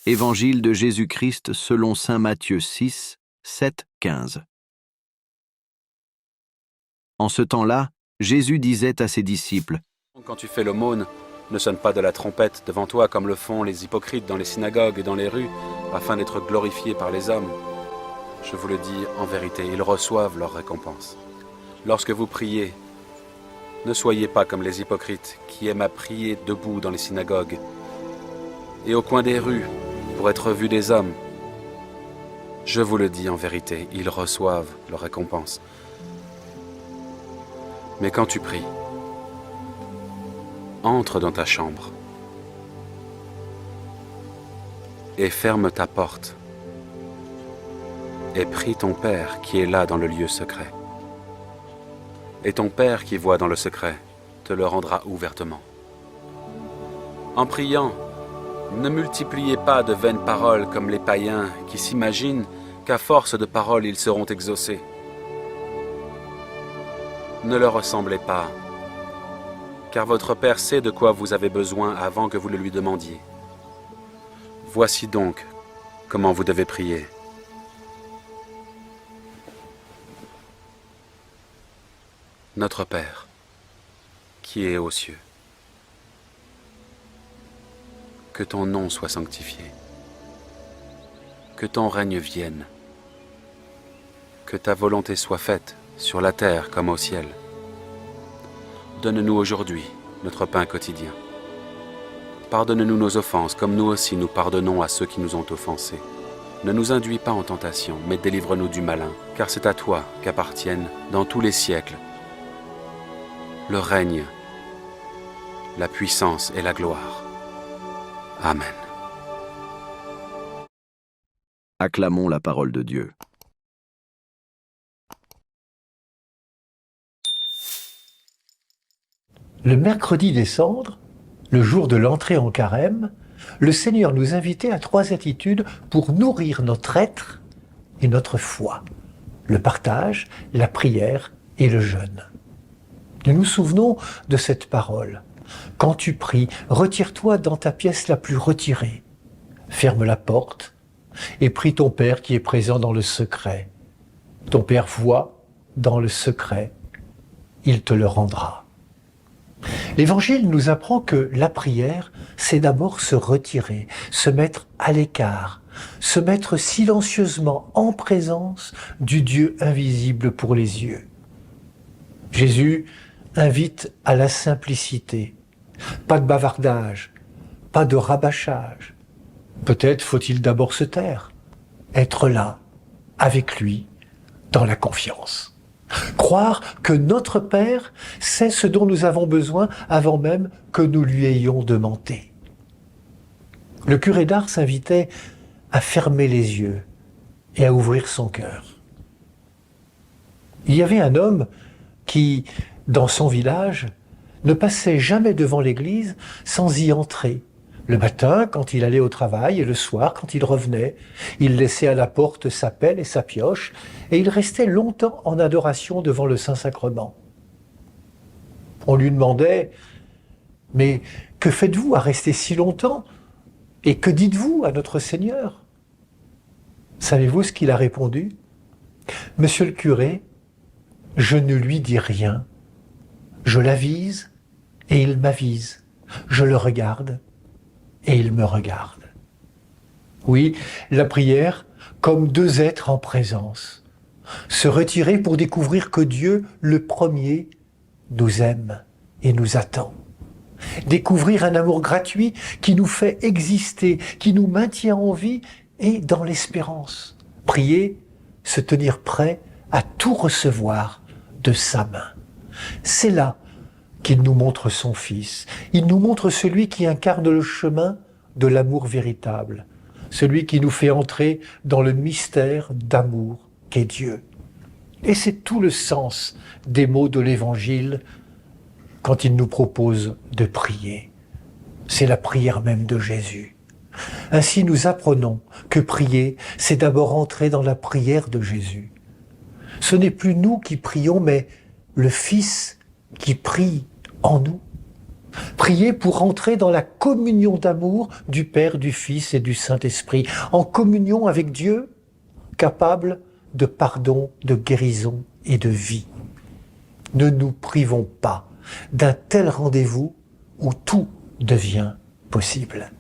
Évangile de Jésus-Christ selon saint Matthieu 6, 7, 15. En ce temps-là, Jésus disait à ses disciples : Quand tu fais l'aumône, ne sonne pas de la trompette devant toi comme le font les hypocrites dans les synagogues et dans les rues, afin d'être glorifiés par les hommes. Je vous le dis en vérité, ils reçoivent leur récompense. Lorsque vous priez, ne soyez pas comme les hypocrites qui aiment à prier debout dans les synagogues et au coin des rues pour être vus des hommes. Je vous le dis en vérité, ils reçoivent leur récompense. Mais quand tu pries, entre dans ta chambre et ferme ta porte et prie ton Père qui est là dans le lieu secret. Et ton Père qui voit dans le secret te le rendra ouvertement. En priant, ne multipliez pas de vaines paroles comme les païens qui s'imaginent qu'à force de paroles ils seront exaucés. Ne leur ressemblez pas, car votre Père sait de quoi vous avez besoin avant que vous le lui demandiez. Voici donc comment vous devez prier. Notre Père, qui est aux cieux, que ton nom soit sanctifié, que ton règne vienne, que ta volonté soit faite sur la terre comme au ciel. Donne-nous aujourd'hui notre pain quotidien. Pardonne-nous nos offenses, comme nous aussi nous pardonnons à ceux qui nous ont offensés. Ne nous induis pas en tentation, mais délivre-nous du malin, car c'est à toi qu'appartiennent, dans tous les siècles, le règne, la puissance et la gloire. Amen. Acclamons la parole de Dieu. Le mercredi des Cendres, le jour de l'entrée en carême, le Seigneur nous invitait à 3 attitudes pour nourrir notre être et notre foi: le partage, la prière et le jeûne. Nous nous souvenons de cette parole. Quand tu pries, retire-toi dans ta pièce la plus retirée. Ferme la porte et prie ton Père qui est présent dans le secret. Ton Père voit dans le secret, il te le rendra. L'Évangile nous apprend que la prière, c'est d'abord se retirer, se mettre à l'écart, se mettre silencieusement en présence du Dieu invisible pour les yeux. Jésus invite à la simplicité. Pas de bavardage, pas de rabâchage. Peut-être faut-il d'abord se taire, être là, avec lui, dans la confiance. Croire que notre Père sait ce dont nous avons besoin avant même que nous lui ayons demandé. Le curé d'Ars s'invitait à fermer les yeux et à ouvrir son cœur. Il y avait un homme qui, dans son village, ne passait jamais devant l'église sans y entrer. Le matin, quand il allait au travail, et le soir, quand il revenait, il laissait à la porte sa pelle et sa pioche, et il restait longtemps en adoration devant le Saint-Sacrement. On lui demandait : « Mais que faites-vous à rester si longtemps ? Et que dites-vous à notre Seigneur ?» Savez-vous ce qu'il a répondu ? « Monsieur le curé, je ne lui dis rien. Je l'avise et il m'avise. Je le regarde et il me regarde. » Oui, la prière comme 2 êtres en présence. Se retirer pour découvrir que Dieu, le premier, nous aime et nous attend. Découvrir un amour gratuit qui nous fait exister, qui nous maintient en vie et dans l'espérance. Prier, se tenir prêt à tout recevoir de sa main. C'est là qu'il nous montre son Fils. Il nous montre celui qui incarne le chemin de l'amour véritable, celui qui nous fait entrer dans le mystère d'amour qu'est Dieu. Et c'est tout le sens des mots de l'Évangile quand il nous propose de prier. C'est la prière même de Jésus. Ainsi nous apprenons que prier, c'est d'abord entrer dans la prière de Jésus. Ce n'est plus nous qui prions, mais le Fils qui prie en nous. Priez pour entrer dans la communion d'amour du Père, du Fils et du Saint-Esprit, en communion avec Dieu, capable de pardon, de guérison et de vie. Ne nous privons pas d'un tel rendez-vous où tout devient possible.